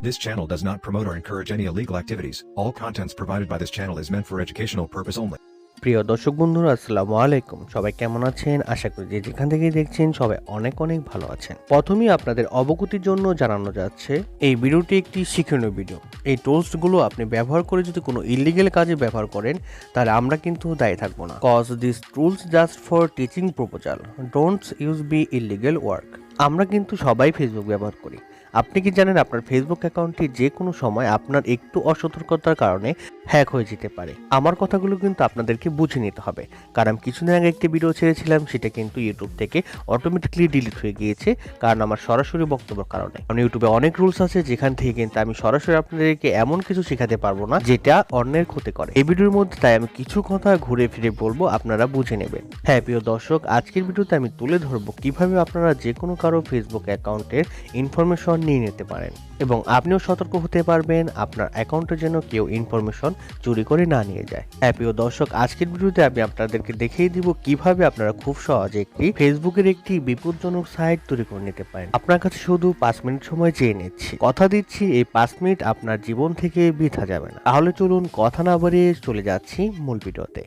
This channel does not promote or encourage any illegal activities. All contents provided by this channel is meant for educational purpose only. প্রিয় দর্শক বন্ধুরা, আসসালামু আলাইকুম। সবাই কেমন আছেন? আশা করি যে যেখান থেকে দেখছেন সবাই অনেক অনেক ভালো আছেন। প্রথমেই আপনাদের অবগতির জন্য জানানো যাচ্ছে, এই ভিডিওটি একটি শিক্ষণীয় ভিডিও। এই টুলসগুলো আপনি ব্যবহার করে যদি কোনো ইলিগেল কাজে ব্যবহার করেন, তাহলে আমরা কিন্তু দায়ী থাকবো না। Cause this tools just for teaching proposal, don't use be illegal work. আমরা কিন্তু সবাই ফেসবুক ব্যবহার করি। আপনি কি জানেন আপনার ফেসবুক অ্যাকাউন্টটি যে কোনো সময় আপনার একটু অসতর্কতার কারণে হ্যাক হয়ে যেতে পারে? আমার কথাগুলো কিন্তু আপনাদেরকে বুঝে নিতে হবে, কারণ কিছুদিন আগে একটি ভিডিও ছেড়েছিলাম, সেটা কিন্তু ইউটিউব থেকে অটোমেটিকলি ডিলিট হয়ে গিয়েছে, কারণ আমার সরাসরি বক্তব্যের কারণে। কারণ ইউটিউবে অনেক রুলস আছে, যেখান থেকে কিন্তু আমি সরাসরি আপনাদেরকে এমন কিছু শেখাতে পারবো না যেটা অন্যের ক্ষতি করে। এই ভিডিওর মধ্যে তাই আমি কিছু কথা ঘুরে ফিরে বলবো, আপনারা বুঝে নেবেন। হ্যাঁ প্রিয় দর্শক, আজকের ভিডিওতে আমি তুলে ধরবো কিভাবে আপনারা যে কোনো কারো ফেসবুক অ্যাকাউন্টের ইনফরমেশন নিয়ে নিতে পারেন এবং আপনিও সতর্ক হতে পারবেন আপনার অ্যাকাউন্টে যেন কেউ ইনফরমেশন চুরি করে না নিয়ে যায়। হ্যাঁ প্রিয় দর্শক, আজকের ভিডিওতে আমি আপনাদেরকে দেখিয়ে দিব কিভাবে আপনারা খুব সহজে একটি ফেসবুকের একটি বিপজ্জনক সাইট তৈরি করে নিতে পারেন। আপনার কাছে শুধু 5 মিনিট সময় চেয়ে নিচ্ছি, কথা দিচ্ছি এই 5 মিনিট আপনার জীবন থেকে বৃথা যাবে না। তাহলে চলুন কথা না বাড়িয়ে চলে যাচ্ছি মূল ভিডিওতে।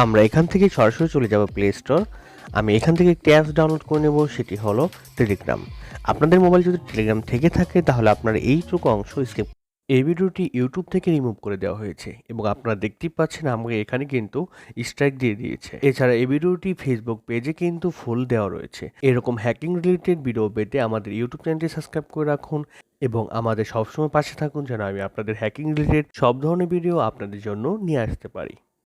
আমরা এখান থেকে সরাসরি চলে যাব প্লে স্টোর। আমি এখান থেকে একটি অ্যাপস ডাউনলোড করে নেব, সেটি হলো টেলিগ্রাম। আপনাদের মোবাইল যদি টেলিগ্রাম থেকে থাকে তাহলে আপনার এইটুকু অংশ স্কিপ। এই ভিডিওটি ইউটিউব থেকে রিমুভ করে দেওয়া হয়েছে এবং আপনারা দেখতেই পাচ্ছেন আমাকে এখানে কিন্তু স্ট্রাইক দিয়ে দিয়েছে। এছাড়া এই ভিডিওটি ফেসবুক পেজে কিন্তু ফুল দেওয়া রয়েছে। এরকম হ্যাকিং রিলেটেড ভিডিও পেতে আমাদের ইউটিউব চ্যানেলটি সাবস্ক্রাইব করে রাখুন এবং আমাদের সবসময় পাশে থাকুন, যেন আমি আপনাদের হ্যাকিং রিলেটেড সব ধরনের ভিডিও আপনাদের জন্য নিয়ে আসতে পারি।